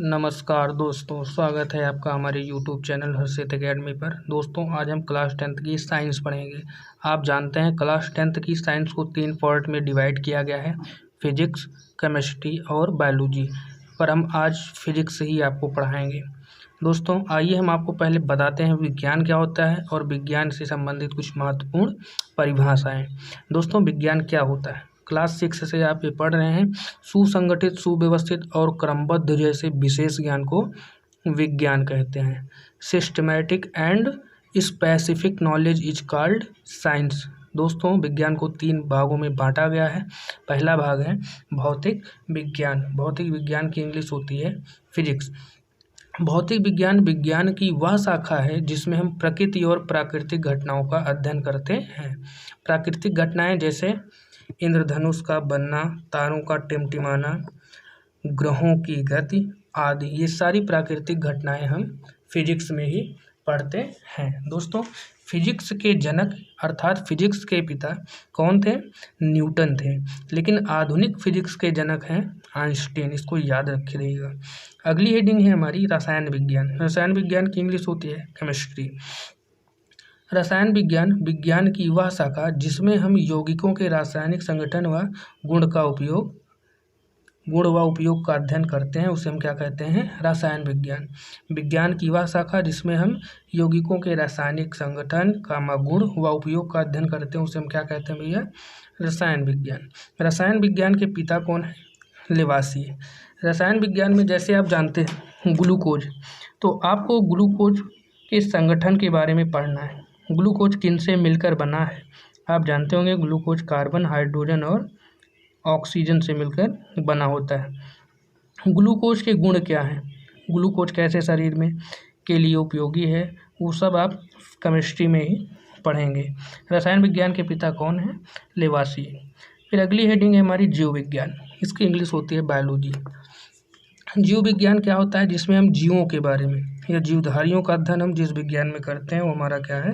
नमस्कार दोस्तों, स्वागत है आपका हमारे YouTube चैनल हर्षित एकेडमी पर। दोस्तों, आज हम क्लास 10th की साइंस पढ़ेंगे। आप जानते हैं क्लास 10th की साइंस को 3 पार्ट में डिवाइड किया गया है, फिजिक्स, केमिस्ट्री और बायोलॉजी। पर हम आज फिजिक्स ही आपको पढ़ाएंगे। दोस्तों, आइए हम आपको पहले बताते हैं विज्ञान क्या होता है और विज्ञान से संबंधित कुछ महत्वपूर्ण परिभाषाएं। दोस्तों, विज्ञान क्या होता है? क्लास 6 से आप ये पढ़ रहे हैं। सुसंगठित, सुव्यवस्थित और क्रमबद्ध जैसे विशेष ज्ञान को विज्ञान कहते हैं। Systematic and specific knowledge is called science. दोस्तों, विज्ञान को 3 भागों में बांटा गया है। पहला भाग है भौतिक विज्ञान। भौतिक विज्ञान की इंग्लिश होती है फिजिक्स। भौतिक विज्ञान विज्ञान की वह शाखा है जिसमें हम प्रकृति और प्राकृतिक घटनाओं का अध्ययन करते हैं। प्राकृतिक घटनाएं जैसे इंद्रधनुष का बनना, तारों का टिमटिमाना, ग्रहों की गति आदि, ये सारी प्राकृतिक घटनाएं हम फिजिक्स में ही पढ़ते हैं। दोस्तों, फिजिक्स के जनक अर्थात फिजिक्स के पिता कौन थे? न्यूटन थे। लेकिन आधुनिक फिजिक्स के जनक हैं आइंस्टीन। इसको याद रखिएगा। अगली हेडिंग है हमारी रसायन विज्ञान। रसायन विज्ञान की इंग्लिश होती है केमिस्ट्री। रसायन विज्ञान विज्ञान की वह शाखा जिसमें हम यौगिकों के रासायनिक संगठन व गुण व उपयोग का अध्ययन करते हैं, उसे हम क्या कहते हैं? रसायन विज्ञान। विज्ञान की वह शाखा जिसमें हम यौगिकों के रासायनिक संगठन गुण व उपयोग का अध्ययन करते हैं, उसे हम क्या कहते हैं भैया? रसायन विज्ञान। रसायन विज्ञान के पिता कौन है? लेवासिए। रसायन विज्ञान में जैसे आप जानते हैं ग्लूकोज, तो आपको ग्लूकोज के संगठन के बारे में पढ़ना है। ग्लूकोज किनसे मिलकर बना है? आप जानते होंगे ग्लूकोज कार्बन, हाइड्रोजन और ऑक्सीजन से मिलकर बना होता है। ग्लूकोज के गुण क्या हैं? ग्लूकोज कैसे शरीर में के लिए उपयोगी है, वो सब आप केमिस्ट्री में ही पढ़ेंगे। रसायन विज्ञान के पिता कौन है? लेवासिए। फिर अगली हेडिंग है हमारी जीव विज्ञान। इसकी इंग्लिश होती है बायोलॉजी। जीव विज्ञान क्या होता है? जिसमें हम जीवों के बारे में या जीवधारियों का अध्ययन हम जिस विज्ञान में करते हैं वो हमारा क्या है?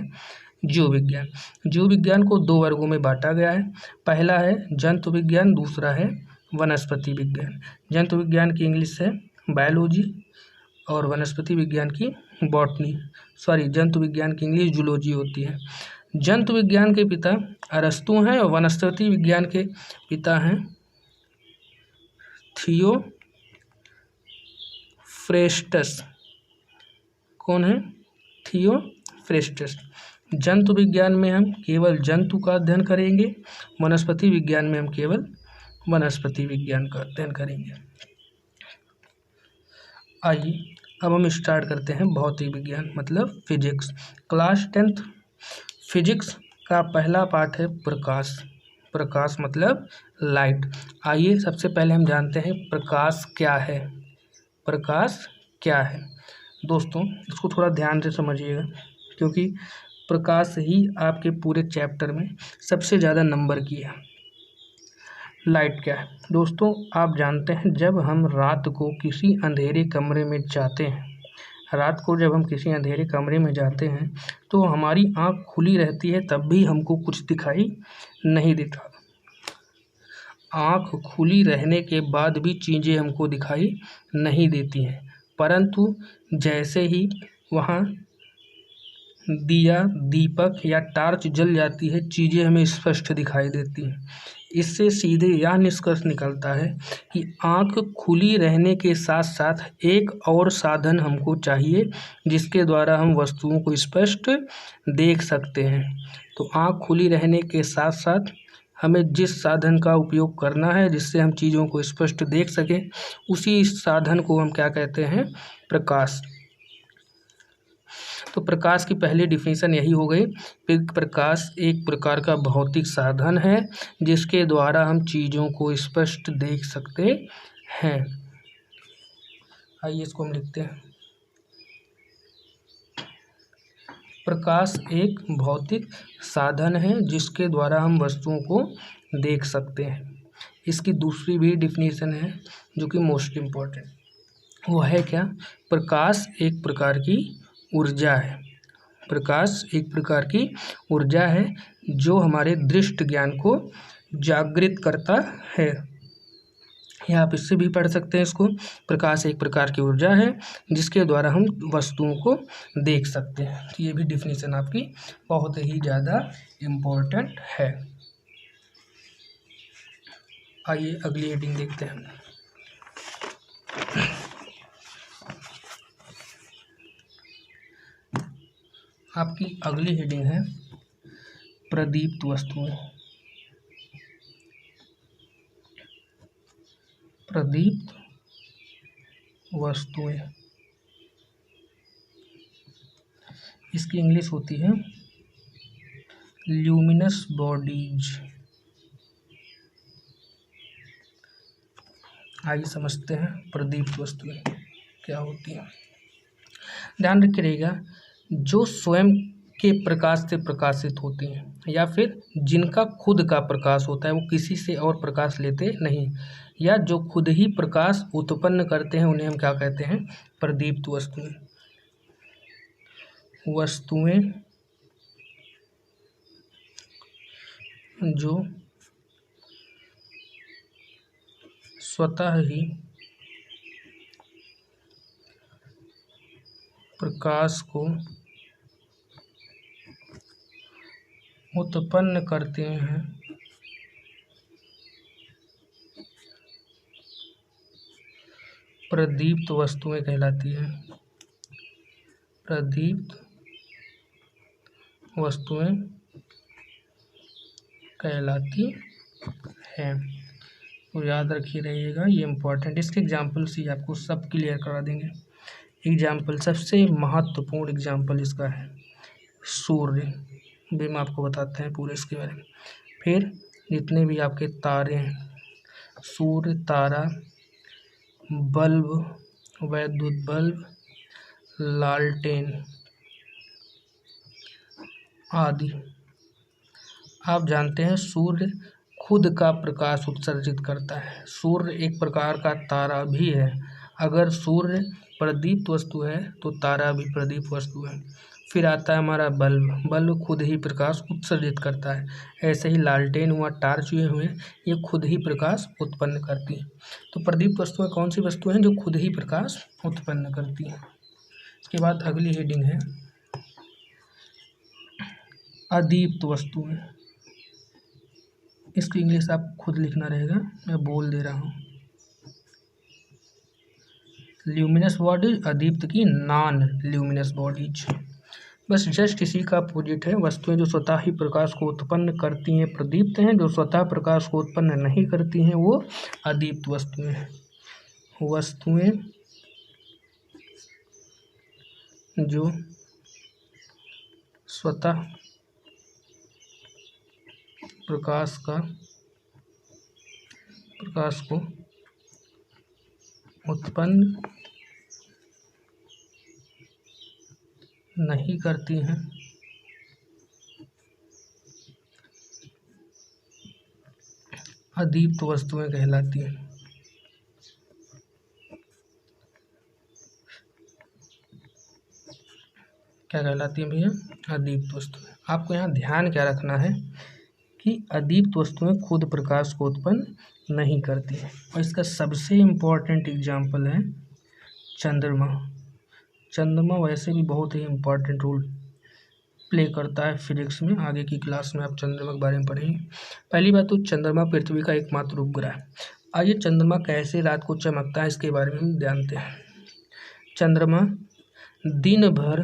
जीव विज्ञान। जीव विज्ञान को 2 वर्गों में बांटा गया है। पहला है जंतु विज्ञान, दूसरा है वनस्पति विज्ञान। जंतु विज्ञान की इंग्लिश है बायोलॉजी और वनस्पति विज्ञान की बॉटनी। जंतु विज्ञान की इंग्लिश जूलॉजी होती है। जंतु विज्ञान के पिता अरस्तु हैं और वनस्पति विज्ञान के पिता हैं थियोफ्रेस्टस। कौन है? थियोफ्रेस्टस। जंतु विज्ञान में हम केवल जंतु का अध्ययन करेंगे, वनस्पति विज्ञान में हम केवल वनस्पति विज्ञान का अध्ययन करेंगे। आइए अब हम स्टार्ट करते हैं भौतिक विज्ञान मतलब फिजिक्स। क्लास 10th फिजिक्स का पहला पाठ है प्रकाश। प्रकाश मतलब लाइट। आइए सबसे पहले हम जानते हैं प्रकाश क्या है। प्रकाश क्या है? दोस्तों, इसको थोड़ा ध्यान से समझिएगा क्योंकि प्रकाश ही आपके पूरे चैप्टर में सबसे ज़्यादा नंबर की है। लाइट क्या है? दोस्तों, आप जानते हैं जब हम रात को किसी अंधेरे कमरे में जाते हैं, तो हमारी आँख खुली रहती है तब भी हमको कुछ दिखाई नहीं देता। आँख खुली रहने के बाद भी चीज़ें हमको दिखाई नहीं देती हैं, परंतु जैसे ही वहाँ दिया, दीपक या टार्च जल जाती है, चीज़ें हमें स्पष्ट दिखाई देती हैं। इससे सीधे यह निष्कर्ष निकलता है कि आँख खुली रहने के साथ साथ एक और साधन हमको चाहिए जिसके द्वारा हम वस्तुओं को स्पष्ट देख सकते हैं। तो आँख खुली रहने के साथ साथ हमें जिस साधन का उपयोग करना है जिससे हम चीज़ों को स्पष्ट देख सकें, उसी साधन को हम क्या कहते हैं? प्रकाश। तो प्रकाश की पहली डिफिनीशन यही हो गई। प्रकाश एक प्रकार का भौतिक साधन है जिसके द्वारा हम चीज़ों को स्पष्ट देख सकते हैं। आइए इसको हम लिखते हैं। प्रकाश एक भौतिक साधन है जिसके द्वारा हम वस्तुओं को देख सकते हैं। इसकी दूसरी भी डिफिनीशन है जो कि मोस्ट इम्पोर्टेंट, वो है क्या? प्रकाश एक प्रकार की ऊर्जा है। प्रकाश एक प्रकार की ऊर्जा है जो हमारे दृष्ट ज्ञान को जागृत करता है। या आप इससे भी पढ़ सकते हैं इसको, प्रकाश एक प्रकार की ऊर्जा है जिसके द्वारा हम वस्तुओं को देख सकते हैं। तो ये भी डिफिनीशन आपकी बहुत ही ज़्यादा इम्पोर्टेंट है। आइए अगली हेडिंग देखते हैं। आपकी अगली हेडिंग है प्रदीप्त वस्तुएं। प्रदीप्त वस्तुएं, इसकी इंग्लिश होती है ल्यूमिनस बॉडीज। आइए समझते हैं प्रदीप्त वस्तुएं क्या होती हैं। ध्यान रखिएगा, जो स्वयं के प्रकाश से प्रकाशित होती हैं या फिर जिनका खुद का प्रकाश होता है, वो किसी से और प्रकाश लेते नहीं, या जो खुद ही प्रकाश उत्पन्न करते हैं, उन्हें हम क्या कहते हैं? प्रदीप्त वस्तुएं। वस्तुएं जो स्वतः ही प्रकाश को उत्पन्न करते हैं, प्रदीप्त वस्तुएं कहलाती हैं। प्रदीप्त वस्तुएं कहलाती हैं। तो याद रखिए रहिएगा, ये इम्पोर्टेंट। इसके एग्जाम्पल्स ही आपको सब क्लियर करा देंगे। एग्जाम्पल, सबसे महत्वपूर्ण एग्जाम्पल इसका है सूर्य, भी मैं आपको बताते हैं पूरे इसके बारे में। फिर जितने भी आपके तारे हैं, सूर्य, तारा, बल्ब, वैद्युत बल्ब, लालटेन आदि। आप जानते हैं सूर्य खुद का प्रकाश उत्सर्जित करता है। सूर्य एक प्रकार का तारा भी है। अगर सूर्य प्रदीप्त वस्तु है तो तारा भी प्रदीप्त वस्तु है। फिर आता है हमारा बल्ब। बल्ब खुद ही प्रकाश उत्सर्जित करता है। ऐसे ही लालटेन हुआ, टार्च हुए, ये खुद ही प्रकाश उत्पन्न करती हैं। तो प्रदीप्त वस्तुएं कौन सी वस्तुएं हैं? जो खुद ही प्रकाश उत्पन्न करती हैं। इसके बाद अगली हेडिंग है अदीप्त वस्तुएं। इसकी इंग्लिश आप खुद लिखना रहेगा, मैं बोल दे रहा हूँ। ल्यूमिनस बॉडीज, अदीप्त की नॉन ल्यूमिनस बॉडीज। बस जस्ट इसी का अपोजिट है। वस्तुएं जो स्वतः ही प्रकाश को उत्पन्न करती हैं प्रदीप्त हैं, जो स्वतः प्रकाश को उत्पन्न नहीं करती हैं वो अदीप्त वस्तुएं हैं। वस्तुएं जो स्वतः प्रकाश को उत्पन्न नहीं करती हैं, अदीप्त वस्तुएं कहलाती हैं। क्या कहलाती हैं भैया? अदीप्त वस्तुएं। आपको यहाँ ध्यान क्या रखना है कि अदीप्त वस्तुएं खुद प्रकाश को उत्पन्न नहीं करती हैं। और इसका सबसे इम्पोर्टेंट एग्जाम्पल है चंद्रमा। चंद्रमा वैसे भी बहुत ही इम्पोर्टेंट रोल प्ले करता है फिजिक्स में। आगे की क्लास में आप चंद्रमा के बारे में पढ़ेंगे। पहली बात तो चंद्रमा पृथ्वी का एकमात्र उपग्रह है। आइए चंद्रमा कैसे रात को चमकता है इसके बारे में हम जानते हैं। चंद्रमा दिन भर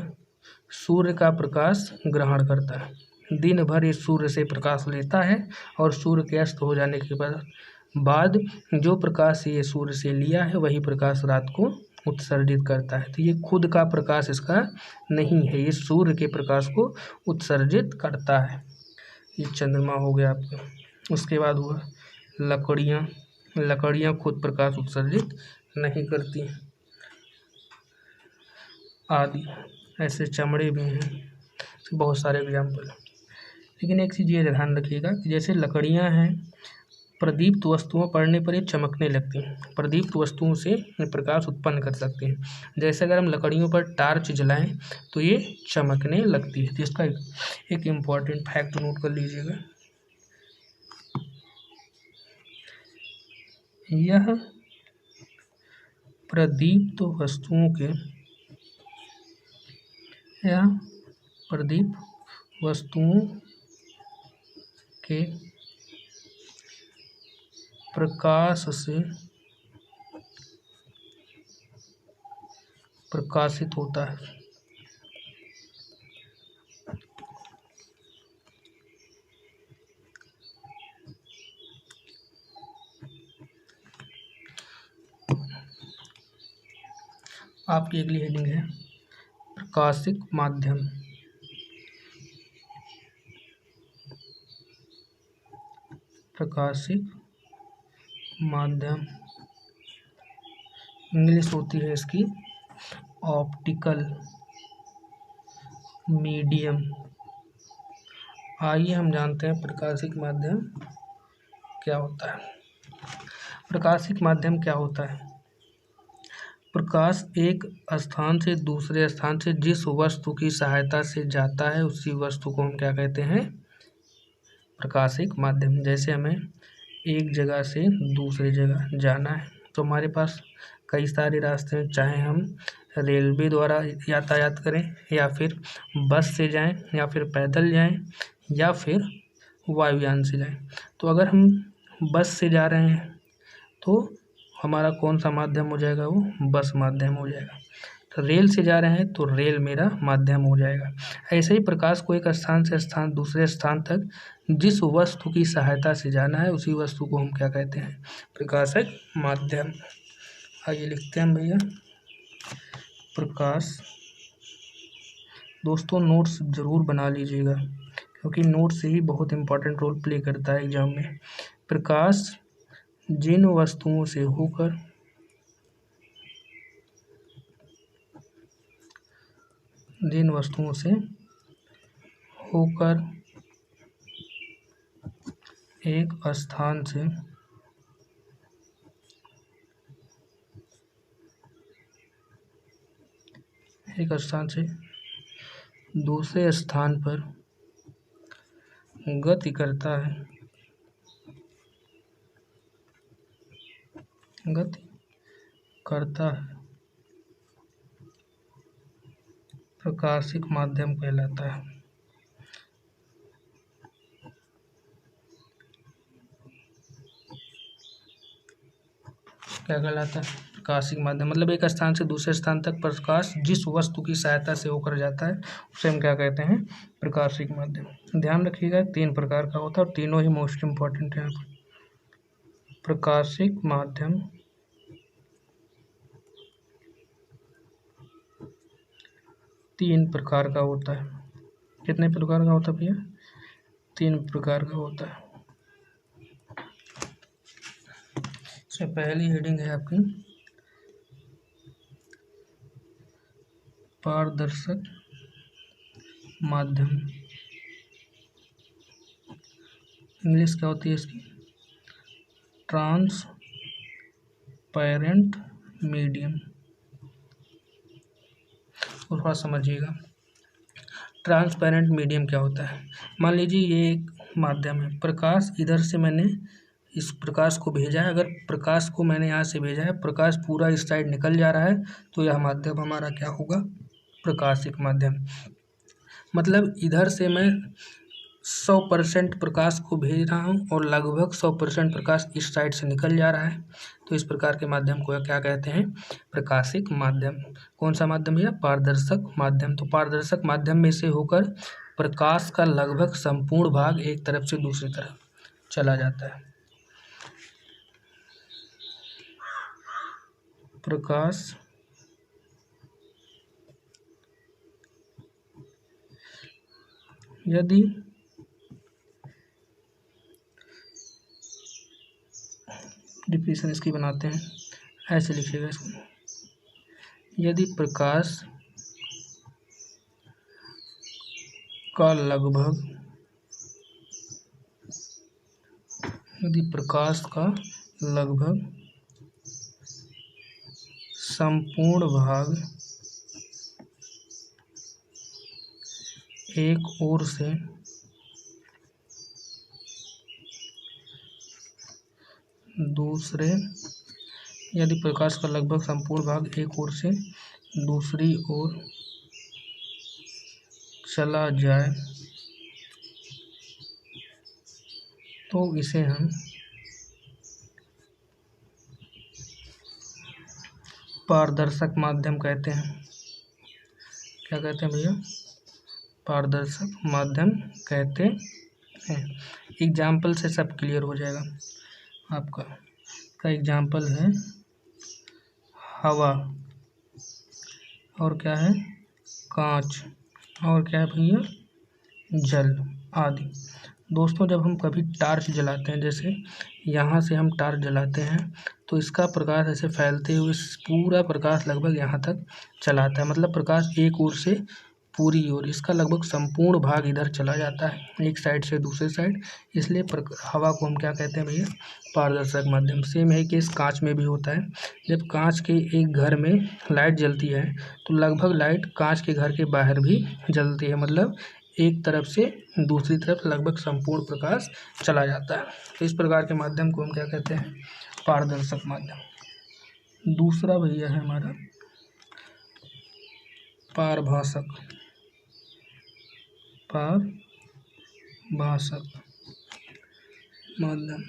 सूर्य का प्रकाश ग्रहण करता है। दिन भर ये सूर्य से प्रकाश लेता है और सूर्य के अस्त हो जाने के बाद जो प्रकाश ये सूर्य से लिया है वही प्रकाश रात को उत्सर्जित करता है। तो ये खुद का प्रकाश इसका नहीं है, ये सूर्य के प्रकाश को उत्सर्जित करता है। ये चंद्रमा हो गया आपका। उसके बाद हुआ लकड़ियाँ। लकड़ियाँ खुद प्रकाश उत्सर्जित नहीं करती आदि। ऐसे चमड़े भी हैं, बहुत सारे एग्जाम्पल। लेकिन एक चीज़ ये ध्यान रखिएगा कि जैसे लकड़ियाँ हैं, प्रदीप्त वस्तुओं पड़ने पर ये चमकने लगती हैं। प्रदीप्त वस्तुओं से प्रकाश उत्पन्न कर सकते हैं। जैसे अगर हम लकड़ियों पर टार्च जलाएं तो ये चमकने लगती है। जिसका एक इम्पॉर्टेंट फैक्ट नोट कर लीजिएगा। यह प्रदीप्त वस्तुओं के या प्रदीप्त वस्तुओं के प्रकाश से प्रकाशित होता है। आपकी अगली हेडिंग है प्रकाशिक माध्यम। प्रकाशिक माध्यम इंग्लिश होती है इसकी ऑप्टिकल मीडियम। आइए हम जानते हैं प्रकाशिक माध्यम क्या होता है। प्रकाशिक माध्यम क्या होता है? प्रकाश एक स्थान से दूसरे स्थान से जिस वस्तु की सहायता से जाता है उसी वस्तु को हम क्या कहते हैं? प्रकाशिक माध्यम। जैसे हमें एक जगह से दूसरी जगह जाना है तो हमारे पास कई सारे रास्ते हैं, चाहे हम रेलवे द्वारा यातायात करें या फिर बस से जाएं या फिर पैदल जाएं या फिर वायुयान से जाएं। तो अगर हम बस से जा रहे हैं तो हमारा कौन सा माध्यम हो जाएगा? वो बस माध्यम हो जाएगा। तो रेल से जा रहे हैं तो रेल मेरा माध्यम हो जाएगा। ऐसे ही प्रकाश को एक स्थान से दूसरे स्थान तक जिस वस्तु की सहायता से जाना है उसी वस्तु को हम क्या कहते हैं? प्रकाशिक माध्यम। आइए लिखते हैं भैया प्रकाश। दोस्तों नोट्स ज़रूर बना लीजिएगा क्योंकि नोट्स से ही बहुत इम्पोर्टेंट रोल प्ले करता है एग्जाम में। प्रकाश जिन वस्तुओं से होकर एक स्थान से दूसरे स्थान पर गति करता है प्रकाशिक माध्यम कहलाता है। क्या कहलाता है? प्रकाशिक माध्यम। मतलब एक स्थान से दूसरे स्थान तक प्रकाश जिस वस्तु की सहायता से होकर जाता है उसे हम क्या कहते हैं? प्रकाशिक माध्यम। ध्यान रखिएगा 3 प्रकार का होता है और तीनों ही मोस्ट इम्पॉर्टेंट है। प्रकाशिक माध्यम 3 प्रकार का होता है। कितने प्रकार का होता है भैया? 3 प्रकार का होता है। इसमें पहली हेडिंग है आपकी पारदर्शक माध्यम। इंग्लिश क्या होती है इसकी? Transparent medium. थोड़ा समझिएगा ट्रांसपेरेंट मीडियम क्या होता है। मान लीजिए ये एक माध्यम है, प्रकाश इधर से मैंने इस प्रकाश को भेजा है। अगर प्रकाश को मैंने यहाँ से भेजा है, प्रकाश पूरा इस साइड निकल जा रहा है तो यह माध्यम हमारा क्या होगा? प्रकाशिक माध्यम। मतलब इधर से मैं 100% प्रकाश को भेज रहा हूँ और लगभग 100% प्रकाश इस साइड से निकल जा रहा है, तो इस प्रकार के माध्यम को क्या कहते हैं? प्रकाशिक माध्यम। कौन सा माध्यम है? पारदर्शक माध्यम। तो पारदर्शक माध्यम में से होकर प्रकाश का लगभग संपूर्ण भाग एक तरफ से दूसरी तरफ चला जाता है। प्रकाश यदि डिफिनेशन इसकी बनाते हैं, ऐसे लिखिएगा इसको। यदि प्रकाश का लगभग संपूर्ण भाग एक ओर से दूसरे यदि प्रकाश का लगभग संपूर्ण भाग एक ओर से दूसरी ओर चला जाए तो इसे हम पारदर्शक माध्यम कहते हैं। क्या कहते हैं भैया? पारदर्शक माध्यम कहते हैं। एग्जाम्पल से सब क्लियर हो जाएगा आपका। का एग्जाम्पल है हवा, और क्या है? कांच, और क्या है भैया? जल आदि। दोस्तों, जब हम कभी टार्च जलाते हैं, जैसे यहाँ से हम टार्च जलाते हैं तो इसका प्रकाश ऐसे फैलते हुए पूरा प्रकाश लगभग यहाँ तक चलाता है। मतलब प्रकाश एक ओर से पूरी ओर, इसका लगभग संपूर्ण भाग इधर चला जाता है, एक साइड से दूसरे साइड। इसलिए हवा को हम क्या कहते हैं भैया? पारदर्शक माध्यम। सेम है केस कांच में भी होता है। जब कांच के एक घर में लाइट जलती है तो लगभग लाइट कांच के घर के बाहर भी जलती है। मतलब एक तरफ से दूसरी तरफ लगभग संपूर्ण प्रकाश चला जाता है। तो इस प्रकार के माध्यम को हम क्या कहते हैं? पारदर्शक माध्यम। दूसरा भैया है हमारा पारभासक। पारभासक माध्यम,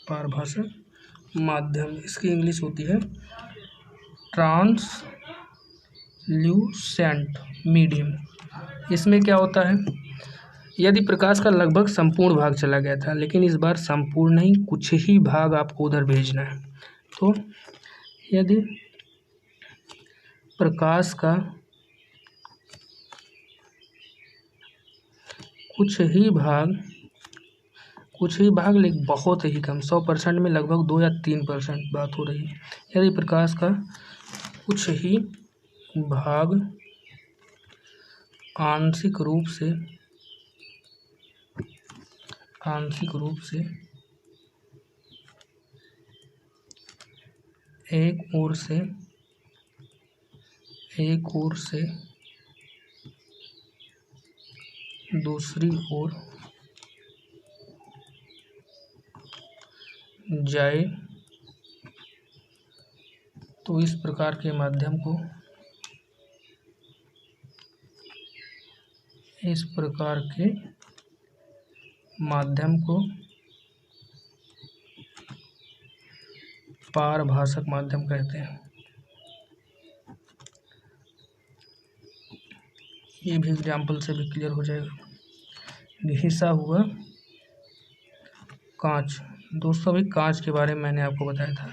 पारभासक माध्यम, इसकी इंग्लिश होती है ट्रांसल्यूसेंट मीडियम। इसमें क्या होता है? यदि प्रकाश का लगभग संपूर्ण भाग चला गया था, लेकिन इस बार संपूर्ण नहीं, कुछ ही भाग आपको उधर भेजना है। तो यदि प्रकाश का कुछ ही भाग लेकिन बहुत ही कम, 100% में लगभग 2 या 3% बात हो रही है। यदि प्रकाश का कुछ ही भाग आंशिक रूप से एक ओर से दूसरी ओर जाए तो इस प्रकार के माध्यम को पारभासक माध्यम कहते हैं। ये भी एग्जाम्पल से भी क्लियर हो जाएगा। घिसा हुआ कांच। दोस्तों, अभी कांच के बारे में मैंने आपको बताया था।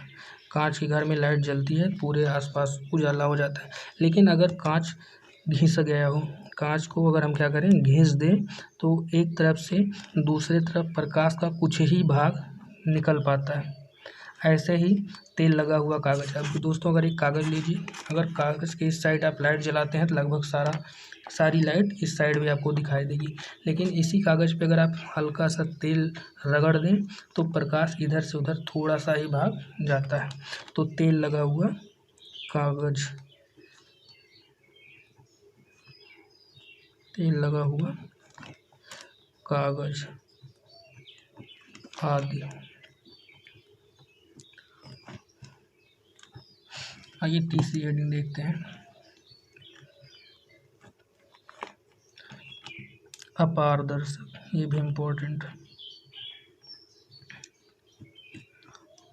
कांच के घर में लाइट जलती है, पूरे आसपास उजाला हो जाता है। लेकिन अगर कांच घिस गया हो, कांच को अगर हम क्या करें? घिस दें, तो एक तरफ से दूसरे तरफ प्रकाश का कुछ ही भाग निकल पाता है। ऐसे ही तेल लगा हुआ कागज़। अब दोस्तों, अगर एक कागज़ लीजिए, अगर कागज़ के इस साइड आप लाइट जलाते हैं तो लगभग सारी लाइट इस साइड भी आपको दिखाई देगी। लेकिन इसी कागज़ पे अगर आप हल्का सा तेल रगड़ दें तो प्रकाश इधर से उधर थोड़ा सा ही भाग जाता है। तो तेल लगा हुआ कागज़, तेल लगा हुआ कागज़ आदि। आइए तीसरी हेडिंग देखते हैं, अपारदर्शक। ये भी इम्पोर्टेंट।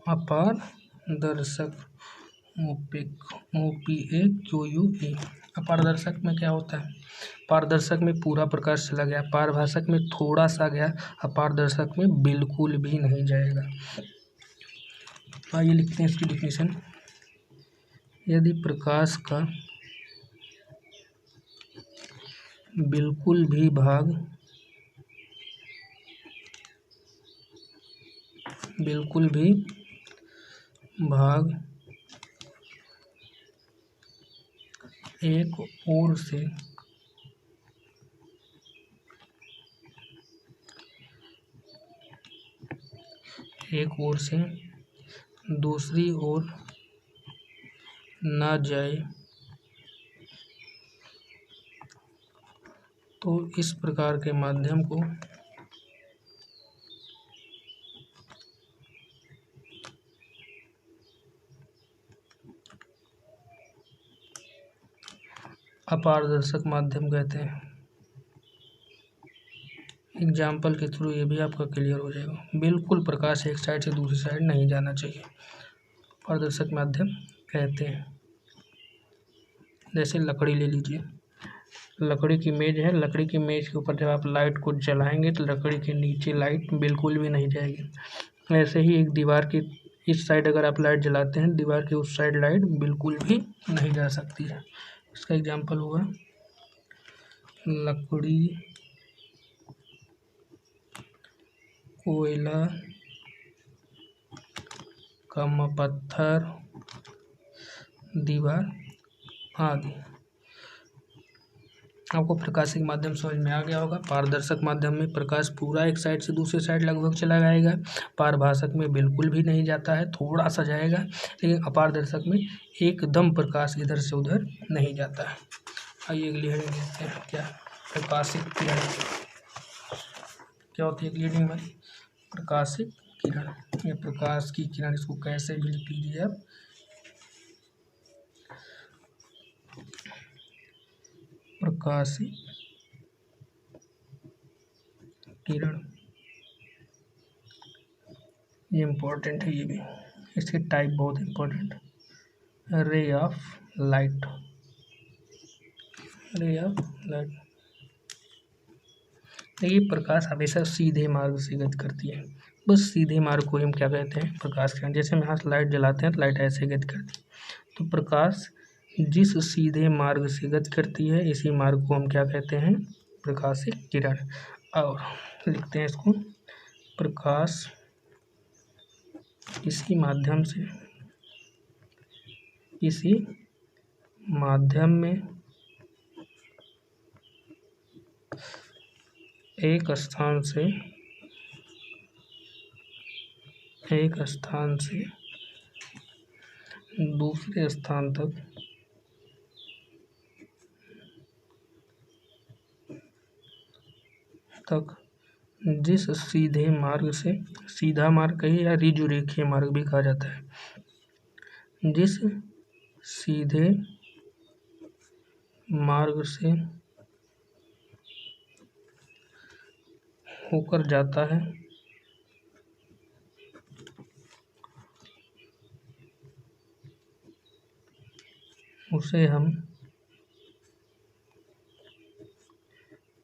अपारदर्शक, OPAQUE। अपारदर्शक में क्या होता है? पारदर्शक में पूरा प्रकाश चला गया, पारभासक में थोड़ा सा गया, अपारदर्शक में बिल्कुल भी नहीं जाएगा। आइए लिखते हैं इसकी डिफिनीशन। यदि प्रकाश का बिल्कुल भी भाग एक ओर से दूसरी ओर न जाए तो इस प्रकार के माध्यम को अपारदर्शक माध्यम कहते हैं। एग्जाम्पल के थ्रू ये भी आपका क्लियर हो जाएगा। बिल्कुल प्रकाश एक साइड से दूसरी साइड नहीं जाना चाहिए, पारदर्शक माध्यम कहते हैं। जैसे लकड़ी ले लीजिए, लकड़ी की मेज है, लकड़ी की मेज के ऊपर जब आप लाइट को जलाएंगे तो लकड़ी के नीचे लाइट बिल्कुल भी नहीं जाएगी। ऐसे ही एक दीवार की इस साइड अगर आप लाइट जलाते हैं, दीवार की उस साइड लाइट बिल्कुल भी नहीं जा सकती है। इसका एग्जाम्पल हुआ लकड़ी, कोयला, कम पत्थर, दीवार आदि। आपको प्रकाशिक माध्यम समझ में आ गया होगा। पारदर्शक माध्यम में प्रकाश पूरा एक साइड से दूसरी साइड लगभग चला जाएगा। पारभाषक में बिल्कुल भी नहीं जाता है, थोड़ा सा जाएगा, लेकिन अपारदर्शक में एकदम प्रकाश इधर से उधर नहीं जाता है। आइए अगली हेडिंग देखते हैं। क्या प्रकाशिक किरण क्या होती है? अगली हेडिंग में प्रकाशिक किरण, ये प्रकाश की किरण, इसको कैसे भी लिख लीजिए आप, प्रकाशिक किरण। ये इम्पोर्टेंट है, ये भी, इसके टाइप बहुत important. Ray of light, ray of light. देखिए प्रकाश हमेशा सीधे मार्ग से गति करती है, बस सीधे मार्ग को हम क्या कहते हैं? प्रकाश किरण। जैसे हम यहाँ से लाइट जलाते हैं तो लाइट ऐसे गति करती है, तो प्रकाश जिस सीधे मार्ग से गति करती है इसी मार्ग को हम क्या कहते हैं? प्रकाशिक किरण। और लिखते हैं इसको, प्रकाश इसी माध्यम से, इसी माध्यम में एक स्थान से दूसरे स्थान तक जिस सीधे मार्ग से, सीधा मार्ग कहिए या ऋजुरेखीय मार्ग भी कहा जाता है, जिस सीधे मार्ग से होकर जाता है उसे हम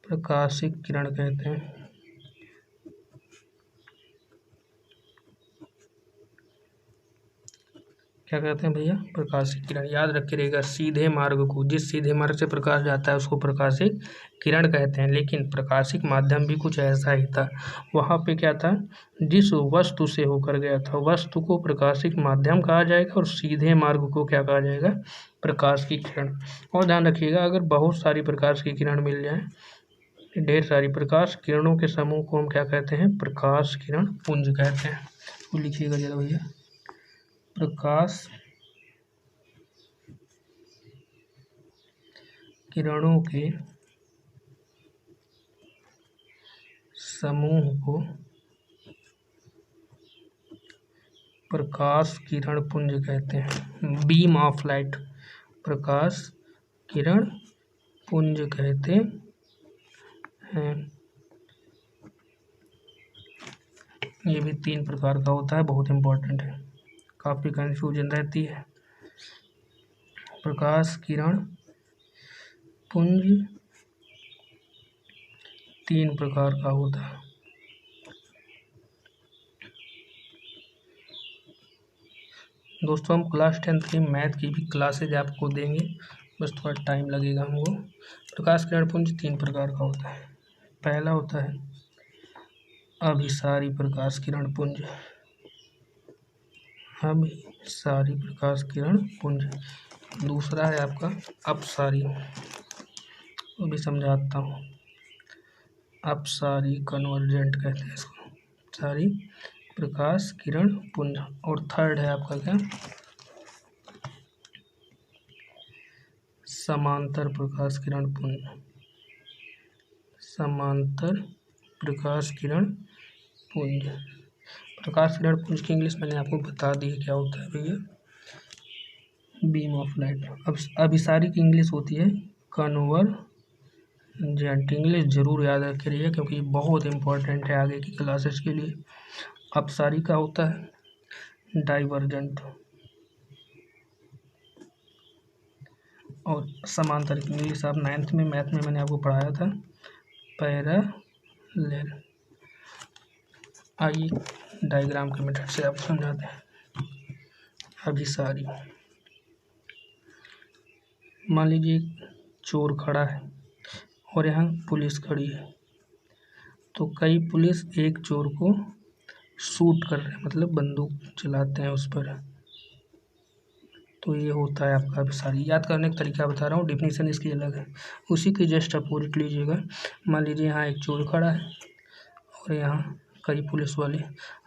प्रकाशिक किरण कहते हैं। क्या कहते हैं भैया? प्रकाशिक किरण। याद रखिएगा, सीधे मार्ग को, जिस सीधे मार्ग से प्रकाश जाता है उसको प्रकाशिक किरण कहते हैं। लेकिन प्रकाशिक माध्यम भी कुछ ऐसा ही था, वहाँ पे क्या था? जिस वस्तु से होकर गया था वस्तु को प्रकाशिक माध्यम कहा जाएगा और सीधे मार्ग को क्या कहा जाएगा? प्रकाश की किरण। और ध्यान रखिएगा, अगर बहुत सारी प्रकाश की किरण मिल जाए, ढेर सारी प्रकाश किरणों के समूह को हम क्या कहते हैं? प्रकाश किरण पुंज कहते हैं। तो लिखिएगा जरा भैया, प्रकाश किरणों के समूह को प्रकाश किरण पुंज कहते हैं। बीम ऑफ लाइट, प्रकाश किरण पुंज कहते हैं। ये भी 3 प्रकार का होता है, बहुत इम्पोर्टेंट है, काफ़ी कंफ्यूजन रहती है। प्रकाश किरण पुंज 3 प्रकार का होता है। दोस्तों हम क्लास 10 की मैथ की भी क्लासेज आपको देंगे, बस थोड़ा टाइम लगेगा हमको। प्रकाश किरण पुंज 3 प्रकार का होता है। पहला होता है अभिसारी प्रकाश किरण पुंज, अभिसारी प्रकाश किरण पुंज। दूसरा है आपका अपसारी, वो भी समझाता हूँ, अपसारी कन्वर्जेंट कहते हैं इसको, सारी प्रकाश किरण पुंज। और थर्ड है आपका क्या? समांतर प्रकाश किरण पुंज, समांतर प्रकाश किरण पुंज। प्रकाश किरण पुंज की इंग्लिश मैंने आपको बता दी है क्या होता है भैया? Beam of light. अब अभिसारी की इंग्लिश होती है कन्वर्जेंट। इंग्लिश जरूर याद रखिएगा क्योंकि बहुत इंपॉर्टेंट है आगे की क्लासेस के लिए। अपसारी का होता है डाइवर्जेंट। और समांतर इंग्लिश आप 9th में मैथ में मैंने आपको पढ़ाया था पैरेलल। आइए डायग्राम के मेथड से आप समझाते हैं। अभिसारी, मान लीजिए चोर खड़ा है और यहाँ पुलिस खड़ी है, तो कई पुलिस एक चोर को शूट कर रहे हैं, मतलब बंदूक चलाते हैं उस पर, तो ये होता है आपका अभिसारी। याद करने का तरीका बता रहा हूँ, डिफिनीशन इसकी अलग है। उसी के जस्ट अपोजिट लीजिएगा। मान लीजिए यहाँ एक चोर खड़ा है और यहाँ कई पुलिस वाले,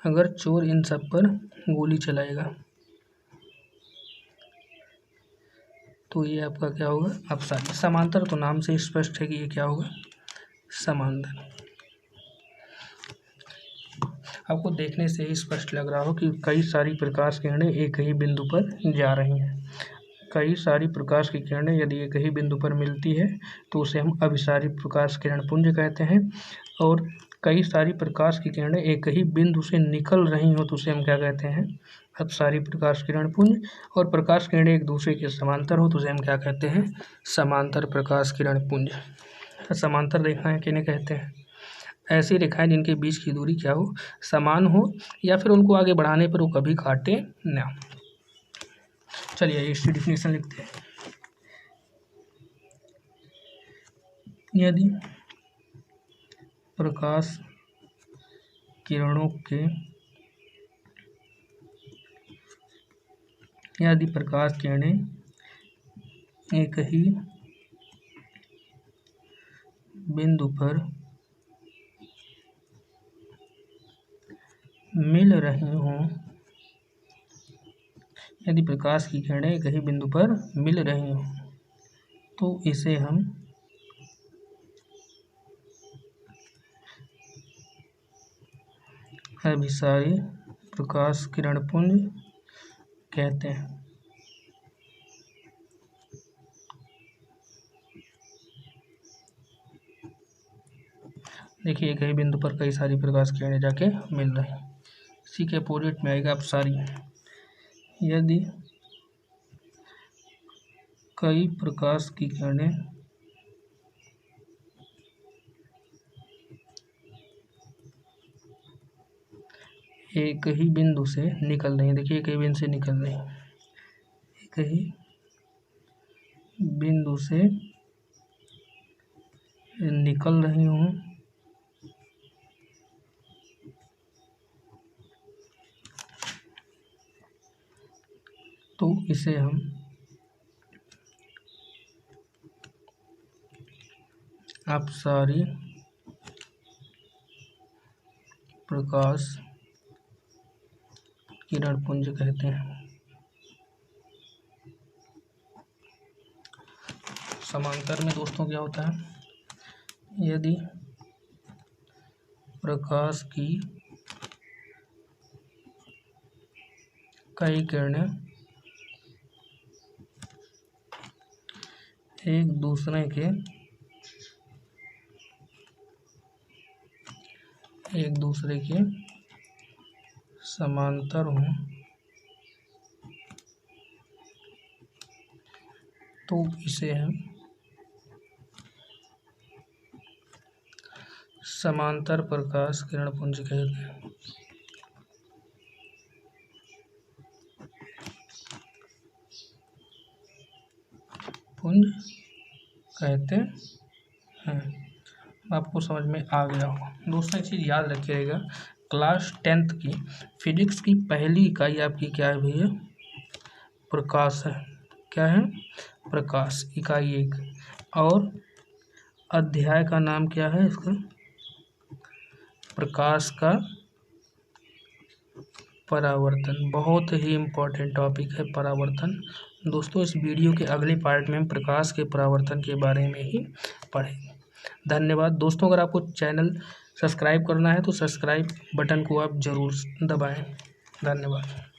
अगर चोर इन सब पर गोली चलाएगा तो ये आपका क्या होगा, अपसारी। समांतर तो नाम से स्पष्ट है कि ये क्या होगा, समांतर। आपको देखने से ही स्पष्ट लग रहा हो कि कई सारी प्रकाश किरणें एक ही बिंदु पर जा रही हैं। कई सारी प्रकाश की किरणें यदि एक ही बिंदु पर मिलती है तो उसे हम अभिसारी प्रकाश किरण पुंज कहते हैं। और कई सारी प्रकाश की किरणें एक ही बिंदु से निकल रही हो तो उसे हम क्या कहते हैं, अपसारी प्रकाश किरण पुंज। और प्रकाश किरणें एक दूसरे के समांतर हो तो उसे हम क्या कहते हैं, समांतर प्रकाश किरण पुंज। समांतर रेखाएं किन्हें कहते हैं, ऐसी रेखाएं जिनके बीच की दूरी क्या हो, समान हो, या फिर उनको आगे बढ़ाने पर वो कभी काटे ना। चलिए इसकी डिफिनेशन लिखते हैं। यदि प्रकाश किरणों के यदि प्रकाश किरणें एक ही बिंदु पर मिल रही हों, यदि प्रकाश की किरणें एक ही बिंदु पर मिल रही हों तो इसे हम अभिसारी प्रकाश किरण पुंज कहते हैं। देखिए एक ही बिंदु पर कई सारी प्रकाश किरणें जाके मिल रही हैं। इसी के अपोजिट में आएगा अपसारी। यदि कई प्रकाश की किरणें एक ही बिंदु से निकल रही हैं, देखिए एक ही बिंदु से निकल रही हैं, एक ही बिंदु से निकल रही हूँ तो इसे हम अपसारी प्रकाश किरण पुंज कहते हैं। समांतर में दोस्तों क्या होता है, यदि प्रकाश की कई किरणें एक दूसरे के समांतर हों तो इसे हम समांतर प्रकाश किरण पुंज कहते हैं। पुंज कहते हैं। आपको समझ में आ गया होगा। दोस्तों एक चीज़ याद रखिएगा, क्लास 10th की फिजिक्स की पहली इकाई आपकी क्या है भैया, प्रकाश है। क्या है, प्रकाश, इकाई 1। और अध्याय का नाम क्या है इसका, प्रकाश का परावर्तन। बहुत ही इम्पोर्टेंट टॉपिक है परावर्तन। दोस्तों इस वीडियो के अगले पार्ट में हम प्रकाश के परावर्तन के बारे में ही पढ़ेंगे। धन्यवाद दोस्तों। अगर आपको चैनल सब्सक्राइब करना है तो सब्सक्राइब बटन को आप ज़रूर दबाएं। धन्यवाद।